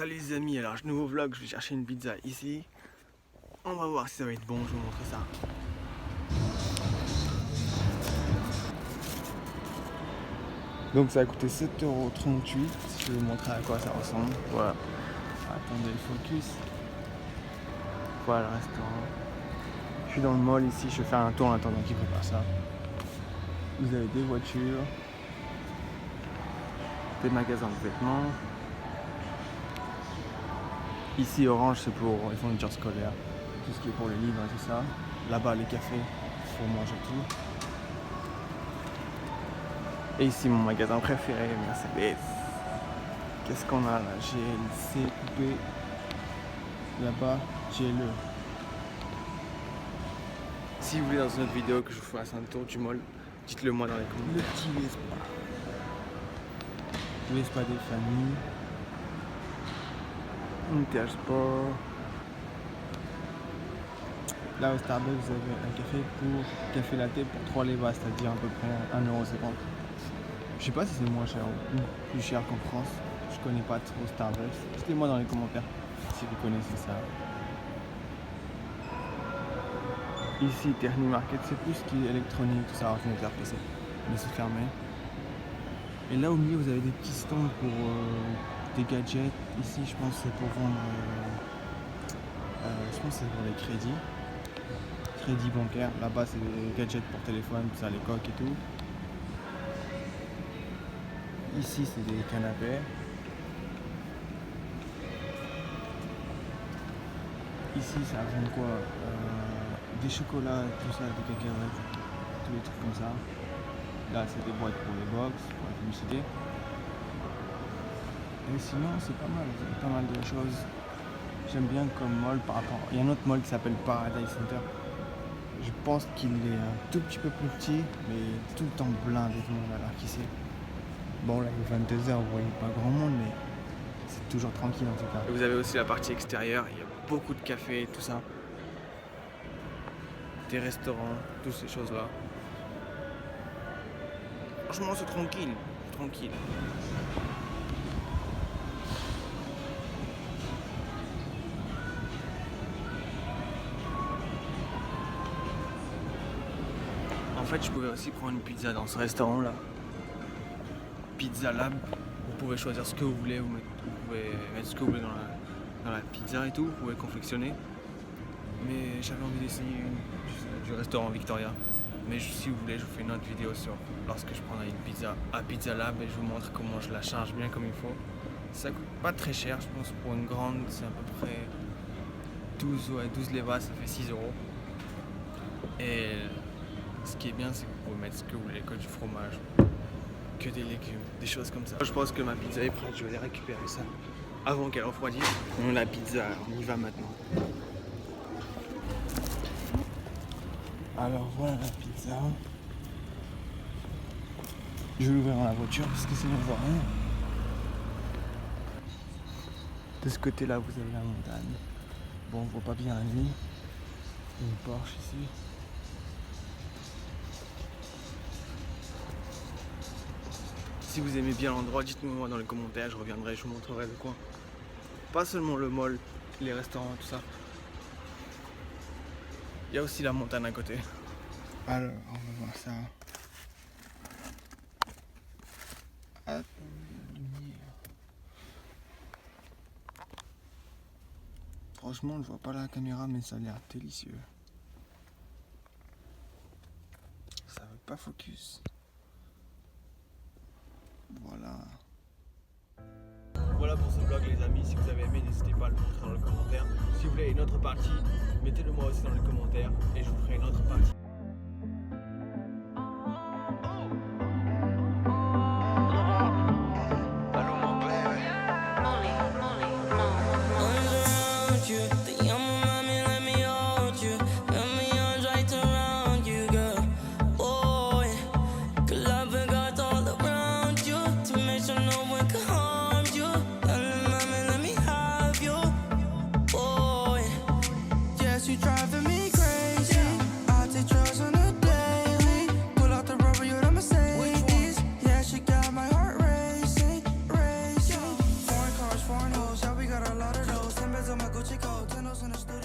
Salut les amis, alors nouveau vlog, je vais chercher une pizza ici. On va voir si ça va être bon, je vais vous montrer ça. Donc ça a coûté 7,38 €, je vais vous montrer à quoi ça ressemble. Voilà. Attendez le focus. Voilà le restaurant. Je suis dans le mall ici, je vais faire un tour en attendant qu'ils préparent ça. Vous avez des voitures, des magasins de vêtements. Ici orange c'est pour les fournitures scolaires, tout ce qui est pour les livres et tout ça. Là-bas les cafés, pour manger tout. Et ici mon magasin préféré, Mercedes. Qu'est-ce qu'on a là? GLC coupé. Là-bas, GLE. Si vous voulez dans une autre vidéo que je vous fasse un tour du mall, dites-le moi dans les commentaires. Le petit Vespa. Vespa des familles. Intersport. Là au Starbucks vous avez un café latte pour 3 levas, c'est-à-dire à peu près 1,50 €. Je sais pas si c'est moins cher ou plus cher qu'en France. Je connais pas trop Starbucks. Dites-moi dans les commentaires si vous connaissez ça. Ici Terni Market, c'est plus ce qui est électronique, tout ça, ordinateur, PC. Mais c'est fermé. Et là au milieu vous avez des petits stands pour des gadgets. Ici je pense que c'est pour vendre je pense que c'est pour les crédits bancaires. Là-bas c'est des gadgets pour téléphone, tout ça, les coques et tout. Ici c'est des canapés. Ici ça vend quoi, des chocolats, tout ça, des cacahuètes, tous les trucs comme ça. Là c'est des boîtes pour les box, pour la publicité. Et sinon c'est pas mal de choses. J'aime bien comme mall par rapport. Il y a un autre mall qui s'appelle Paradise Center. Je pense qu'il est un tout petit peu plus petit, mais tout le temps blindé de monde alors qu'ici. Bon là il est 22 h, vous voyez pas grand monde, mais c'est toujours tranquille en tout cas. Et vous avez aussi la partie extérieure, il y a beaucoup de cafés et tout ça. Des restaurants, toutes ces choses là. Franchement c'est tranquille. En fait, je pouvais aussi prendre une pizza dans ce restaurant là. Pizza Lab. Vous pouvez choisir ce que vous voulez, vous pouvez mettre ce que vous voulez dans la pizza et tout, vous pouvez confectionner. Mais j'avais envie d'essayer une du restaurant Victoria. Mais si vous voulez, je vous fais une autre vidéo sur lorsque je prendrai une pizza à Pizza Lab et je vous montre comment je la charge bien comme il faut. Ça coûte pas très cher, je pense pour une grande c'est à peu près 12 levas, ça fait 6 €. Et ce qui est bien, c'est que vous pouvez mettre ce que vous voulez, que du fromage, que des légumes, des choses comme ça. Je pense que ma pizza est prête, je vais aller récupérer ça avant qu'elle refroidisse. La pizza, on y va maintenant. Alors voilà la pizza. Je vais l'ouvrir dans la voiture parce que sinon on voit rien. De ce côté là vous avez la montagne. Bon on voit pas bien la nuit. Une Porsche ici. Si vous aimez bien l'endroit, dites-moi dans les commentaires, je reviendrai, je vous montrerai le coin. Pas seulement le mall, les restaurants, tout ça. Il y a aussi la montagne à côté. Alors, on va voir ça. Franchement, on ne voit pas la caméra, mais ça a l'air délicieux. Ça veut pas focus. Voilà pour ce vlog les amis, si vous avez aimé n'hésitez pas à le montrer dans les commentaires. Si vous voulez une autre partie, mettez-le moi aussi dans les commentaires et je vous ferai une autre partie. You driving me crazy. I take close in the studio.